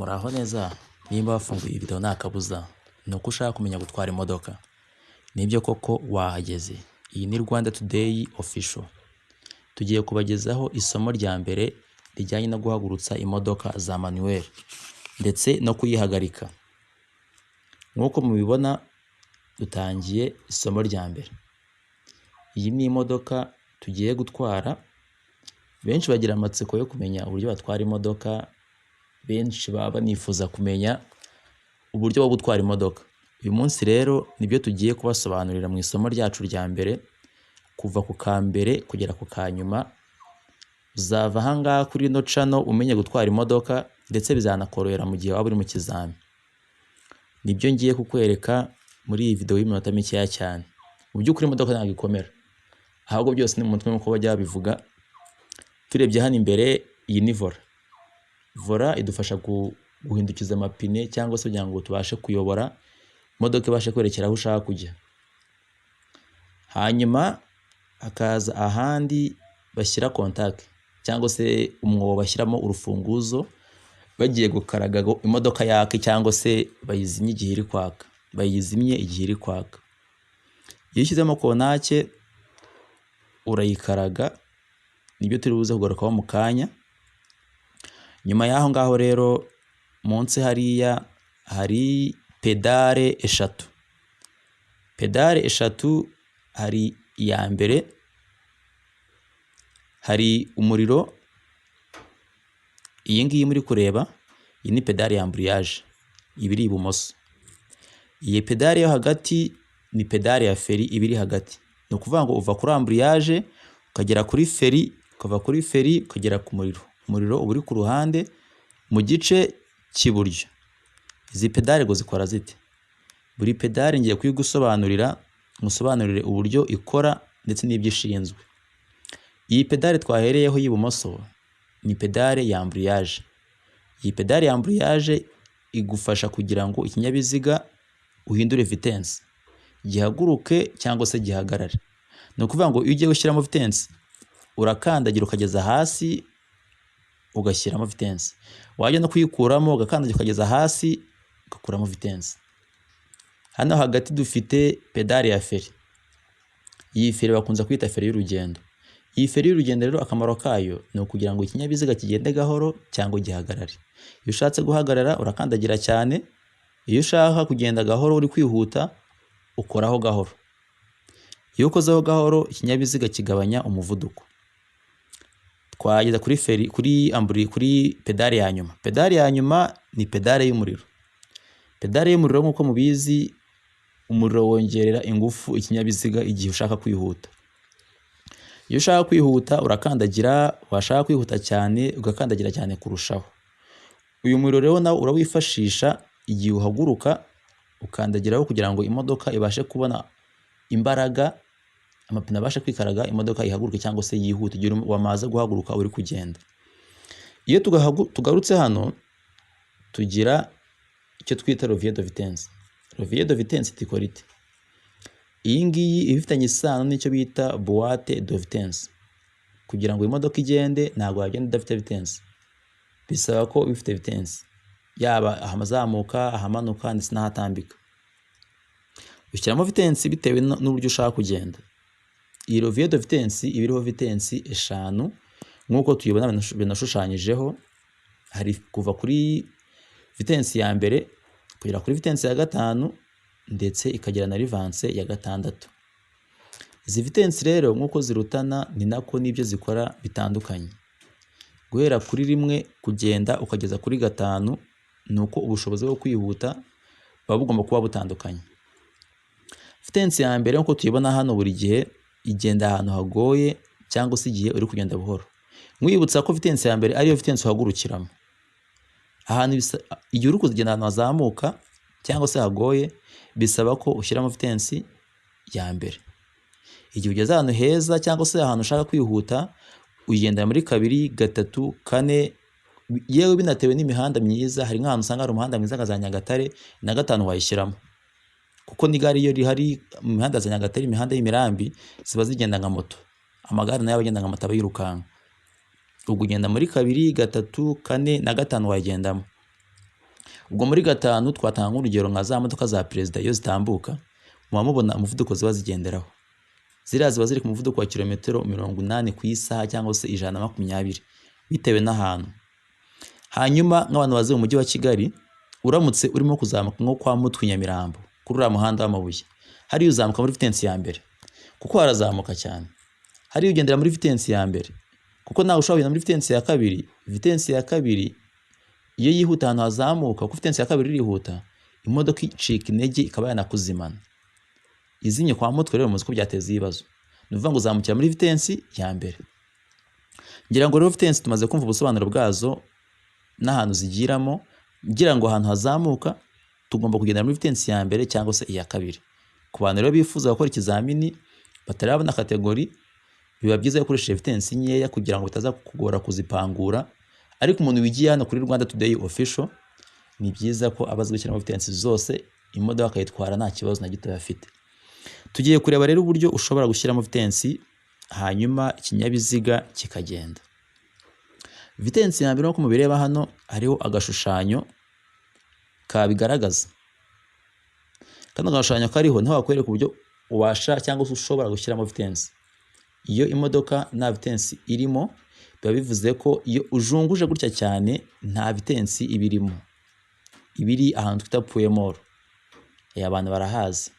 Muraho neza, nimba wafunguye iyi video nta kabuza ni uko ushaka kumenya gutwara imodoka. Nibyo koko wahageze. Iyi ni Rwanda Today Official. Tugiye kubagezaho isomo rya mbere rijyanye no guhagurutsa imodoka za manuel ndetse no kuyihagarika. Nk'uko mubibona dutangiye isomo rya mbere. Iyi ni imodoka tugiye gutwara. Benshi bagira amatsiko yo kumenya uburyo batwara imodoka. Benshi baba banifuza kumenya uburyo bwo gutwara imodoka. Uyu munsi rero nibyo tugiye kubasobanurira mu isomo ryacu rya mbere, kuva ku ka mbere kugera ku ka nyuma. Uzava ahangaha kuri ino channel umenye gutwara imodoka, ndetse bizanakorohera mu gihe waba uri mu kizami. Nibyo ngiye kukwereka muri iyi video y'iminota mikeya cyane. Mu by'ukuri imodoka ntabwo ikomera, ahubwo byose ni mu mutwe nk'uko bajya babivuga. Turebye hano imbere, iyi ni vola. Vola idufasha guhindukiza amapine cyangwa se kugira ngo tubashe kuyobora imodoka ibashe kwerekera aho ushaka kujya. Hanyuma hakaza ahandi bashyira contact cyangwa se umwobo bashyiramo urufunguzo bagiye gukaraga imodoka yake, cyangwa se bayizimye igihe iri kwaka. Bayizimye igihe iri kwaka. Iyo ushyizemo konake urayikaraga, nibyo turi buze kugarukaho mu kanya. Nyuma y'aho ngaho rero munsi hariya hari pedale eshatu. Pedale eshatu, hari iya mbere, hari umuriro. Iyi ngiyi muri kureba, iyi ni pedale ya ambriyage, ibiri ibumoso. Iyi pedale yo hagati ni pedale ya feri, ibiri hagati. Ni ukuvuga ngo uva kuri ambriyage ukagera kuri feri, ukava kuri feri ukagera ku muriro. Umuriro uba uri ku ruhande mu gice cy'iburyo. Izi pedale ngo zikora zite? Buri pedale ngiye kuyigusobanurira, musobanurire uburyo ikora ndetse n'ibyo ishinzwe. Iyi pedale twahereyeho y'ibumoso ni pedale ya ambriyage. Iyi pedale ya ambriyage igufasha kugira ngo ikinyabiziga uhindure vitesse, gihaguruke cyangwa se gihagarare. Ni ukuvuga ngo iyo ugiye gushyiramo vitesse urakandagira ukageza hasi ugashyiramo vitesse. Wajya no kuyikuramo ugakandagira ukageza hasi ugakuramo vitesse. Hano hagati dufite pedale ya feri. Iyi feri bakunze kwita feri y'urugendo. Iyi feri y'urugendo rero akamaro kayo ni ukugira ngo ikinyabiziga kigende gahoro cyangwa gihagarare. Iyo ushatse guhagarara urakandagira cyane, iyo ushaka kugenda gahoro uri kwihuta ukoraho gahoro. Iyo ukozeho gahoro ikinyabiziga kigabanya umuvuduko. Twageza kuri feri, kuri pedale ya nyuma. Pedale ya nyuma ni pedale y'umuriro. Pedale y'umuriro nk'uko mubizi, umuriro wongerera ingufu ikinyabiziga igihe ushaka kwihuta. Iyo ushaka kwihuta urakandagira, washaka kwihuta cyane ugakandagira cyane kurushaho. Uyu muriro rero nawo urawifashisha igihe uhaguruka ukandagiraho kugira ngo imodoka ibashe kubona imbaraga, amapine abashe kwikaraga, imodoka ihaguruke cyangwa se yihute igihe wamaze guhaguruka uri kugenda. Iyo tugarutse hano tugira icyo twita levier de vitesse. Levier de vitesse ikora ite? Iyi ngiyi ifitanye isano n'icyo bita boîte de vitesse. Kugira ngo imodoka igende ntabwo yagenda idafite vitesse. Bisaba ko ifite vitesse, yaba ahamazamuka, ahamanuka ndetse n'ahatambika. Ushyiramo vitesse bitewe n'uburyo ushaka kugenda. Iyi levier de vitesse iba iriho vitesse eshanu nk'uko tuyibona binashushanyijeho. Hari kuva kuri vitesse ya mbere kugera kuri vitesse ya gatanu, ndetse ikagera na rivanse ya gatandatu. Izi vitesse rero nk'uko zirutana ni nako n'ibyo zikora bitandukanye. Guhera kuri rimwe kugenda ukageza kuri gatanu, ni uko ubushobozi bwo kwihuta buba bugomba kuba butandukanye. Vitesse ya mbere nk'uko tuyibona hano buri gihe igenda ahantu hagoye cyangwa se igihe uri kugenda buhoro. Mwibutsa ko vitesse ya mbere ariyo vitesse uhagurukiramo. Ahantu igihe uri kugenda ahantu hazamuka cyangwa se hagoye bisaba ko ushyiramo vitesse ya mbere. Igihe ugeze ahantu heza cyangwa se ahantu ushaka kwihuta ugenda muri kabiri, gatatu, kane, yewe binatewe n'imihanda myiza. Hari nk'ahantu usanga hari umuhanda mwiza nka za Nyagatare, na gatanu wayishyiramo. Kuko n'igare iyo rihari mu mihanda za Nyagatare, imihanda y'imirambi ziba zigenda nka moto. Amagare nayo agenda nka moto aba yirukanka. Ubwo ugenda muri kabiri, gatatu, kane na gatanu wayigendamo. Ubwo muri gatanu twatanga nk'urugero nka za modoka za perezida iyo zitambuka muba mubona umuvuduko ziba zigenderaho. Ziriya ziba ziri ku muvuduko wa kilometero 80 ku isaha cyangwa se 120 bitewe n'ahantu. Hanyuma nk'abantu bazi mu mujyi wa Kigali, uramutse urimo kuzamuka nko kwa Mutwe Nyamirambo kuri uriya muhanda w'amabuye, hari uzamuka muri vitence ya mbere kuko harazamuka cyane, hari ugendera muri vitence ya mbere kuko nawe ushobora kugenda muri vitence ya kabiri. Vitence ya kabiri iyo yihuta ahantu hazamuka kuko vitence ya kabiri irihuta, imodoka icika intege ikaba yanakuzimana. Izinye kwa Mutwe rero muzi ko byateza ibibazo, ni ukuvuga ngo uzamukira muri vitence ya mbere. Ngira ngo rero vitence tumaze kumva ubusobanuro bwazo n'ahantu zigiramo. Ngira ngo ahantu hazamuka tugomba kugendera muri vitence ya mbere cyangwa se iya kabiri. Ku bantu rero bifuza gukora ikizamini batarabona kategori, biba byiza gukoresha vitence nkeya kugira ngo bitaza kugora kuzipangura. Ariko umuntu wigiye hano kuri Rwanda Today Official, ni byiza ko abazi gushyiramo vitence zose, imodoka akayitwara nta kibazo na gito afite. Tugiye kureba rero uburyo ushobora gushyiramo vitence hanyuma ikinyabiziga kikagenda. Vitence ya mbere nk'uko mubireba hano hariho agashushanyo kabigaragaza. Kano gashushanyo kariho niho bakwereka uburyo ubasha cyangwa se ushobora gushyiramo vitence. Iyo imodoka nta vitence irimo, biba bivuze ko iyo ujunguje gutya cyane nta vitence ibirimo. Ibiri ahantu twita point mort. Abantu barahazi.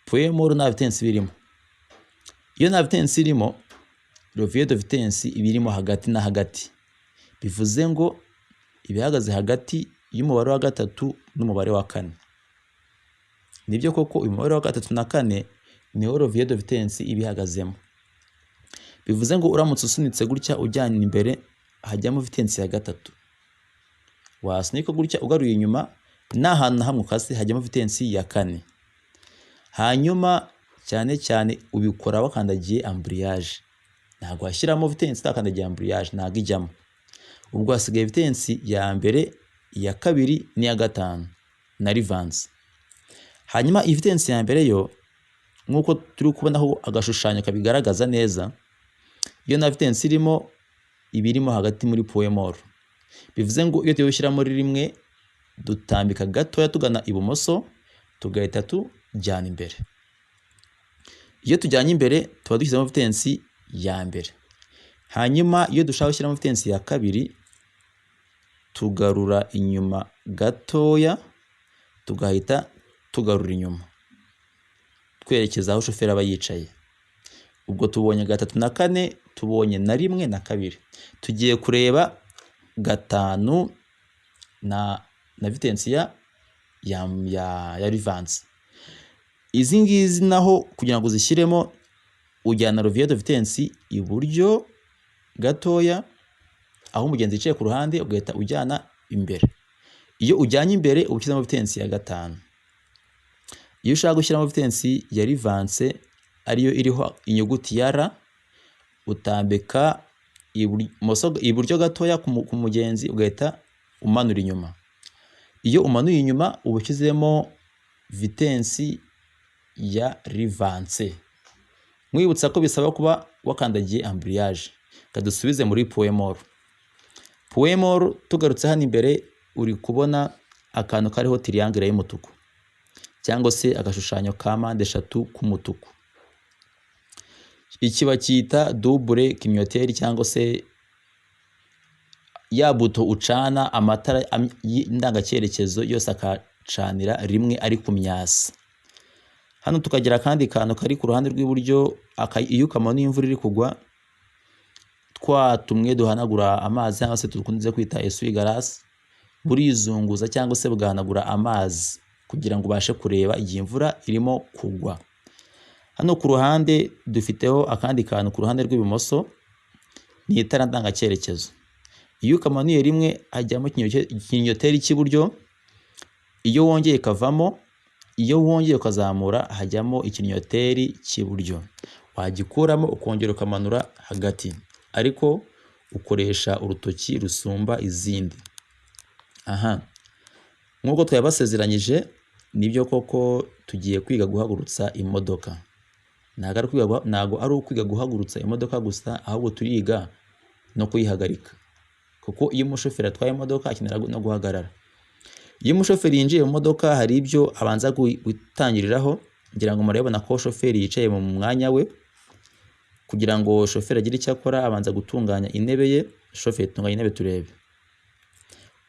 Point mort nta vitence birimo. Iyo nta vitence irimo, levier de vitence ibirimo hagati na hagati. Bivuze ngo ibihagaze hagati y'umubare wa gatatu n'umubare wa kane. Nibyo koko umubare wa gatatu na kane niho levier de vitence ibihagazemo. Bivuze ngo uramutse usunitse gutya ujyana imbere hajyamo vitence ya gatatu. Wasunika gutya ugaruye inyuma n'ahantu hamwe ukase hajyamo vitence ya kane. Hanyuma cyane cyane ubikora wakandagiye embrayage. Ntabwo washyiramo vitence utakandagiye embrayage, ntabwo ijyamo. Ubwo hasigaye vitence ya mbere, iya kabiri n'iya gatanu na rivanse. Hanyuma iyi vitence ya mbere yo nk'uko turi kubonaho agashushanyo kabigaragaza neza, iyo nta vitence irimo ibirimo hagati muri point mort. Bivuze ngo iyo tugiye gushyiramo rimwe dutambika gatoya tugana ibumoso tugahita tujyana imbere. Iyo tujyanye imbere tuba dushyizemo vitence ya mbere. Hanyuma iyo dushaka gushyiramo vitence ya kabiri tugarura inyuma gatoya tugahita tugarura inyuma twerekeza aho shoferi aba yicaye. Ubwo tubonye gatatu na kane, tubonye na rimwe na kabiri. Tugiye kureba gatanu na vitence ya rivanse. Izi ngizi naho kugira ngo uzishyiremo ujyana levier de vitence iburyo gatoya aho umugenzi yicaye ku ruhande ugahita ujyana imbere. Iyo ujyanye imbere uba ushyizemo vitence ya gatanu. Iyo ushaka gushyiramo vitence ya rivanse ariyo iriho inyuguti ya R, utambika iburyo gatoya ku mugenzi ugahita umanura inyuma. Iyo umanuye inyuma uba ushyizemo vitence ya rivanse. Mwibutsa ko bisaba kuba wakandagiye embrayage. Kadusubize muri point mort. Point mort tugarutse hano imbere uri kubona akantu kariho triangle y'umutuku cyangwa se agashushanyo ka mpande eshatu k'umutuku. Iki bacyita double clignoteur cyangwa se ya buto ucana amatara y'indangacyerekezo yose akacanira rimwe ari ku myasi. Hano tukagira akandi kantu kari ku ruhande rw'iburyo, iyo ukamanuye imvura iri kugwa tumwe duhanagura amazi cyangwa se dukunze kwita essuie-glace, burizunguza cyangwa se bugahanagura amazi kugira ngo ubashe kureba igihe imvura irimo kugwa. Hano ku ruhande dufiteho akandi kantu ku ruhande rw'ibumoso, ni itara ndangacyerekezo. Iyo ukamanuye rimwe hajyamo ikinyoteri cy'iburyo, iyo wongeye kavamo, iyo wongeye ukazamura hajyamo ikinyoteri cy'iburyo. Wagikuramo ukongera ukamanura hagati, ariko ukoresha urutoki rusumba izindi. Nk'uko twabasezeranyije, nibyo koko tugiye kwiga guhagurutsa imodoka. Ntago ari ukwiga guhagurutsa imodoka gusa, ahubwo turiga no kuyihagarika, kuko iyo umushoferi atwaye imodoka akenera no guhagarara. Iyo umushoferi yinjiye mu modoka hari ibyo abanza gutangiriraho, ngira ngo murabona ko shoferi yicaye mu mwanya we. Kugira ngo shoferi agire icyo akora abanza gutunganya intebe ye. Shoferi tunganya intebe turebe.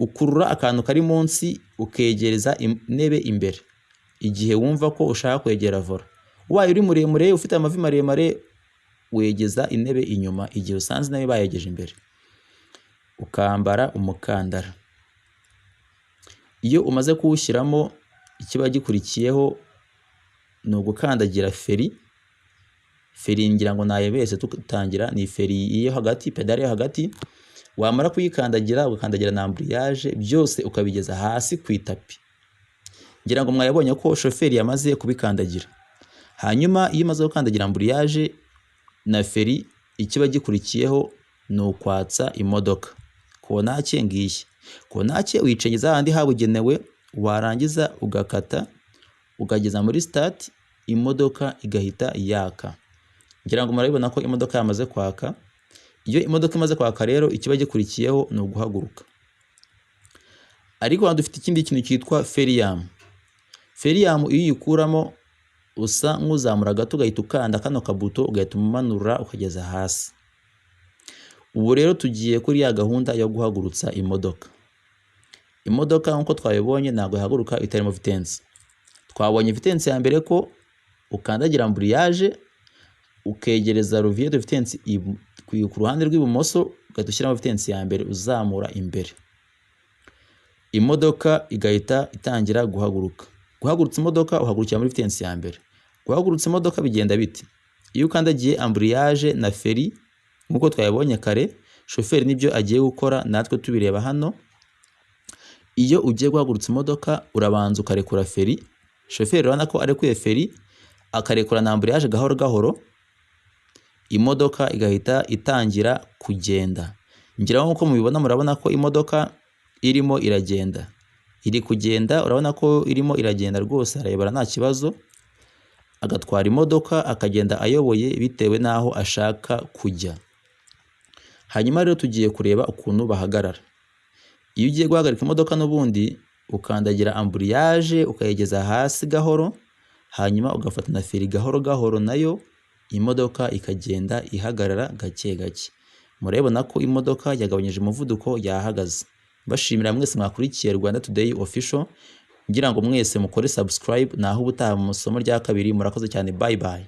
Ukurura akantu kari munsi ukegereza intebe imbere igihe wumva ko ushaka kwegera vola. Ubaye uri muremure ufite amavi maremare wegeza intebe inyuma igihe usanze nawe bayegeje imbere. Ukambara umukandara. Iyo umaze kuwushyiramo ikiba gikurikiyeho ni ugukandagira feri. Feri ngira ngo nayebese tutangira ni feri iyo hagati, pedale yo hagati. Wamara kuyikandagira ugakandagira na ambriyage byose ukabigeza hasi ku itapi. Ngira ngo mwayabonye ko shoferi yamaze kubikandagira. Hanyuma iyo umaze gukandagira ambriyage na feri ikiba gikurikiyeho ni ukwatsa imodoka. Konake ngiyi. Konake uyicengeza ahandi habugenewe, warangiza ugakata ukageza muri start, imodoka igahita yaka. Ngira ngo murabibona ko imodoka yamaze kwaka. Iyo imodoka imaze kwaka rero ikiba gikurikiyeho ni uguhaguruka. Ariko hano dufite ikindi kintu cyitwa feriyamu. Feriyamu iyo uyikuramo usa nk'uzamura gato ugahita ukanda kano kabuto ugahita umanura ukageza hasi. Ubu rero tugiye kuri ya gahunda yo guhagurutsa imodoka. Imodoka nk'uko twabibonye ntabwo ihaguruka itarimo vitensi. Twabonye vitensi ya mbere ko ukandagira ambriyage ukegereza rouvier de vitesse ku ruhande rw'ibumoso ugahita ushyiramo vitensi ya mbere uzamura imbere. Imodoka igahita itangira guhaguruka. Guhagurutsa imodoka uhagurukira muri vitensi ya mbere. Guhagurutsa imodoka bigenda biti: iyo ukandagiye ambriyage na feri nk'uko twabibonye kare, shoferi nibyo agiye gukora natwe tubireba hano. Iyo ugiye guhagurutsa imodoka urabanza ukarekura feri. Shoferi urabona ko arekuye feri akarekura na ambriyage gahoro gahoro, imodoka igahita itangira kugenda. Ngira ngo mubibona murabona ko imodoka irimo iragenda. Iri kugenda, urabona ko irimo iragenda rwose, arayobora nta kibazo. Agatwara imodoka akagenda ayoboye bitewe n'aho ashaka kujya. Hanyuma rero tugiye kureba ukuntu bahagarara. Iyo ugiye guhagarika imodoka n'ubundi ukandagira ambriyage ukayegeza hasi gahoro, hanyuma ugafata na feri gahoro gahoro nayo, imodoka ikagenda ihagarara gake gake. Murabona ko imodoka yagabanyije umuvuduko yahagaze. Bashimira mwese mwakurikiye Rwanda Today Official. Ngira ngo mwese mukore subscribe naho ubutaha mu somo rya kabiri. Murakoze cyane, bye bye.